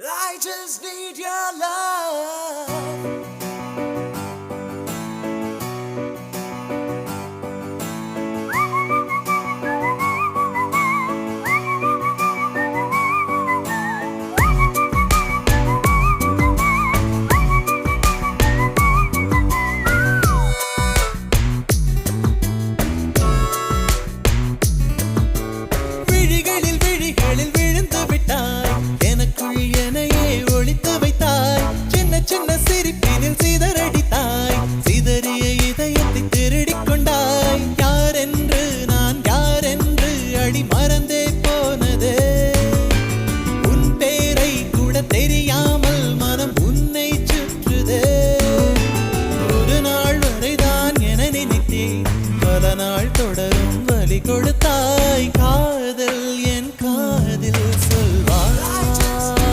I just need your love. விழிகளில் விழிகளில் விழுந்து விட்டாய், எனக்குள் எனையே ஒளித்து வைத்தாய். சின்ன சின்ன சிரிப்பினில் சிதறடித்தாய், சிதறிய இதயத்தை திருடிக் கொண்டாய். யாரென்று நான் யாரென்று அடி மறந்தே போனதே. உன் பேரை கூட தெரியாமல் மனம் உன்னை சுற்றுதே. ஒரு நாள் வரைதான் என நினைத்தேன், பல நாள் தொடரும் வலி கொடு